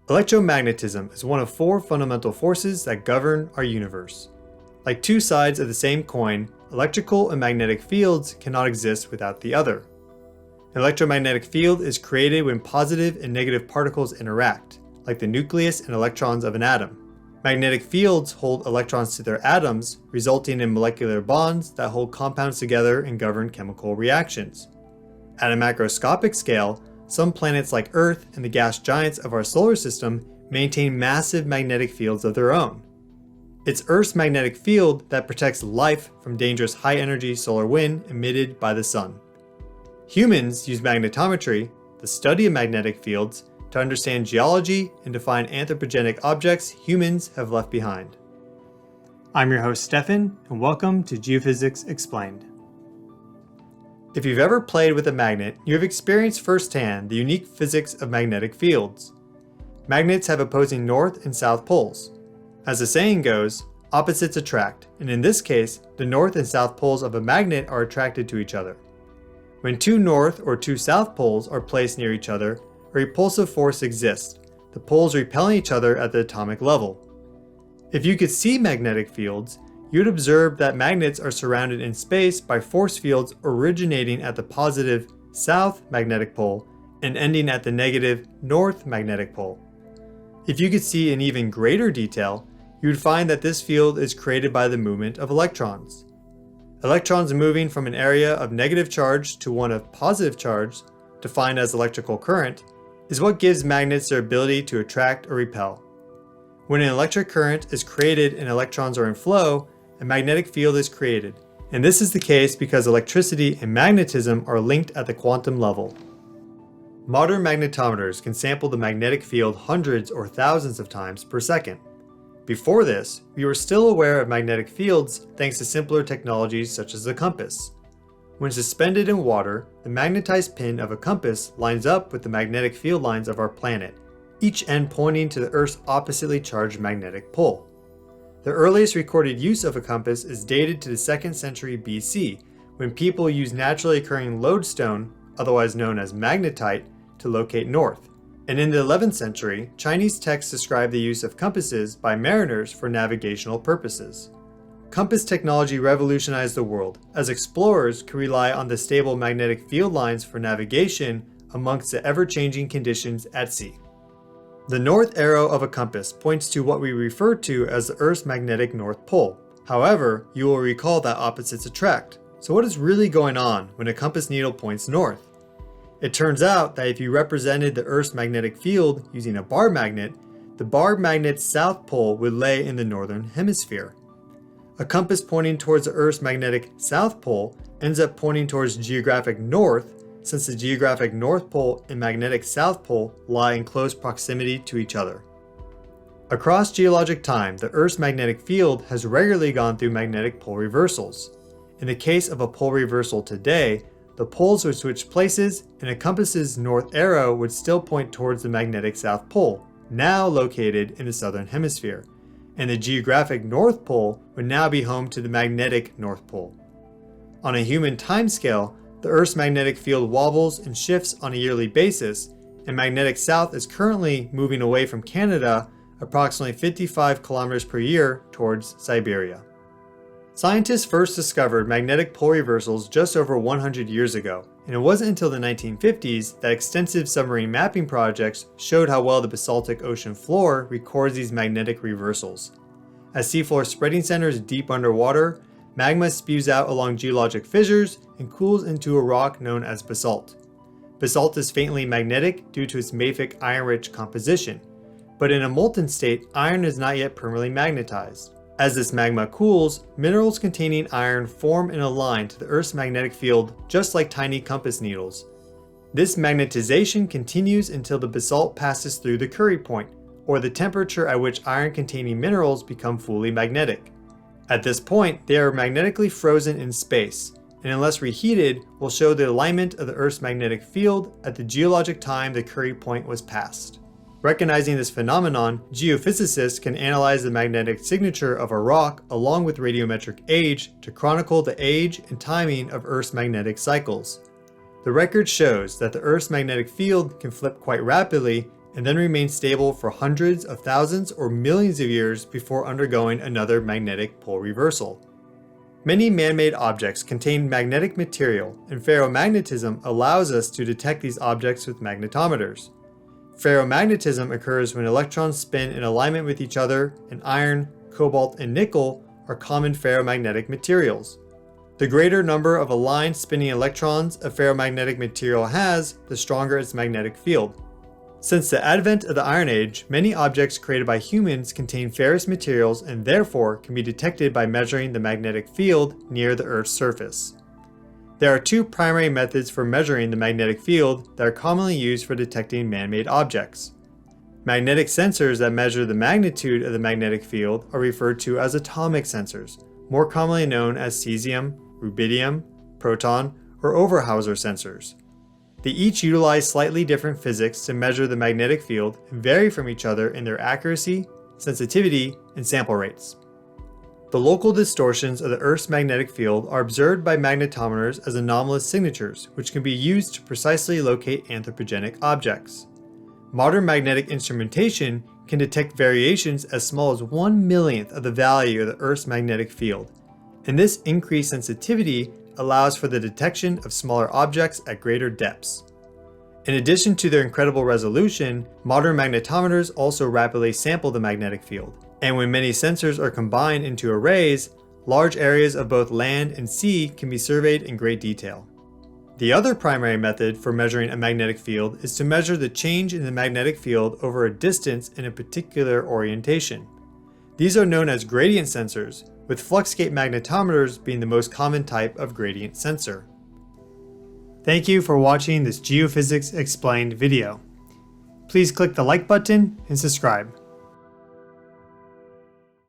Electromagnetism is one of four fundamental forces that govern our universe. Like two sides of the same coin, electrical and magnetic fields cannot exist without the other. An electromagnetic field is created when positive and negative particles interact, like the nucleus and electrons of an atom. Magnetic fields hold electrons to their atoms, resulting in molecular bonds that hold compounds together and govern chemical reactions. At a macroscopic scale, some planets like Earth and the gas giants of our solar system maintain massive magnetic fields of their own. It's Earth's magnetic field that protects life from dangerous high-energy solar wind emitted by the sun. Humans use magnetometry, the study of magnetic fields, to understand geology and define anthropogenic objects humans have left behind. I'm your host Stefan, and welcome to Geophysics Explained. If you've ever played with a magnet, you have experienced firsthand the unique physics of magnetic fields. Magnets have opposing north and south poles. As the saying goes, opposites attract, and in this case, the north and south poles of a magnet are attracted to each other. When two north or two south poles are placed near each other, a repulsive force exists, the poles repelling each other at the atomic level. If you could see magnetic fields, you would observe that magnets are surrounded in space by force fields originating at the positive south magnetic pole and ending at the negative north magnetic pole. If you could see in even greater detail, you would find that this field is created by the movement of electrons. Electrons moving from an area of negative charge to one of positive charge, defined as electrical current, is what gives magnets their ability to attract or repel. When an electric current is created and electrons are in flow, a magnetic field is created, and this is the case because electricity and magnetism are linked at the quantum level. Modern magnetometers can sample the magnetic field hundreds or thousands of times per second. Before this, we were still aware of magnetic fields thanks to simpler technologies such as the compass. When suspended in water, the magnetized pin of a compass lines up with the magnetic field lines of our planet, each end pointing to the Earth's oppositely charged magnetic pole. The earliest recorded use of a compass is dated to the 2nd century BC, when people used naturally occurring lodestone, otherwise known as magnetite, to locate north. And in the 11th century, Chinese texts describe the use of compasses by mariners for navigational purposes. Compass technology revolutionized the world, as explorers could rely on the stable magnetic field lines for navigation amongst the ever-changing conditions at sea. The north arrow of a compass points to what we refer to as the Earth's magnetic north pole. However, you will recall that opposites attract. So what is really going on when a compass needle points north? It turns out that if you represented the Earth's magnetic field using a bar magnet, the bar magnet's south pole would lay in the northern hemisphere. A compass pointing towards the Earth's magnetic south pole ends up pointing towards geographic north, since the geographic north pole and magnetic south pole lie in close proximity to each other. Across geologic time, the Earth's magnetic field has regularly gone through magnetic pole reversals. In the case of a pole reversal today, the poles would switch places and a compass's north arrow would still point towards the magnetic south pole, now located in the southern hemisphere, and the geographic north pole would now be home to the magnetic north pole. On a human timescale, the Earth's magnetic field wobbles and shifts on a yearly basis, and magnetic south is currently moving away from Canada approximately 55 kilometers per year towards Siberia. Scientists first discovered magnetic pole reversals just over 100 years ago, and it wasn't until the 1950s that extensive submarine mapping projects showed how well the basaltic ocean floor records these magnetic reversals. As seafloor spreading centers deep underwater, magma spews out along geologic fissures and cools into a rock known as basalt. Basalt is faintly magnetic due to its mafic iron-rich composition, but in a molten state, iron is not yet permanently magnetized. As this magma cools, minerals containing iron form in a line to the Earth's magnetic field just like tiny compass needles. This magnetization continues until the basalt passes through the Curie point, or the temperature at which iron-containing minerals become fully magnetic. At this point, they are magnetically frozen in space, and unless reheated, will show the alignment of the Earth's magnetic field at the geologic time the Curie point was passed. Recognizing this phenomenon, geophysicists can analyze the magnetic signature of a rock along with radiometric age to chronicle the age and timing of Earth's magnetic cycles. The record shows that the Earth's magnetic field can flip quite rapidly and then remain stable for hundreds of thousands or millions of years before undergoing another magnetic pole reversal. Many man-made objects contain magnetic material, and ferromagnetism allows us to detect these objects with magnetometers. Ferromagnetism occurs when electrons spin in alignment with each other, and iron, cobalt, and nickel are common ferromagnetic materials. The greater number of aligned spinning electrons a ferromagnetic material has, the stronger its magnetic field. Since the advent of the Iron Age, many objects created by humans contain ferrous materials and therefore can be detected by measuring the magnetic field near the Earth's surface. There are two primary methods for measuring the magnetic field that are commonly used for detecting man-made objects. Magnetic sensors that measure the magnitude of the magnetic field are referred to as atomic sensors, more commonly known as cesium, rubidium, proton, or Overhauser sensors. They each utilize slightly different physics to measure the magnetic field and vary from each other in their accuracy, sensitivity, and sample rates. The local distortions of the Earth's magnetic field are observed by magnetometers as anomalous signatures, which can be used to precisely locate anthropogenic objects. Modern magnetic instrumentation can detect variations as small as 1/1,000,000th of the value of the Earth's magnetic field, and this increased sensitivity allows for the detection of smaller objects at greater depths. In addition to their incredible resolution, modern magnetometers also rapidly sample the magnetic field, and when many sensors are combined into arrays, large areas of both land and sea can be surveyed in great detail. The other primary method for measuring a magnetic field is to measure the change in the magnetic field over a distance in a particular orientation. These are known as gradient sensors, with fluxgate magnetometers being the most common type of gradient sensor. Thank you for watching this Geophysics Explained video. Please click the like button and subscribe.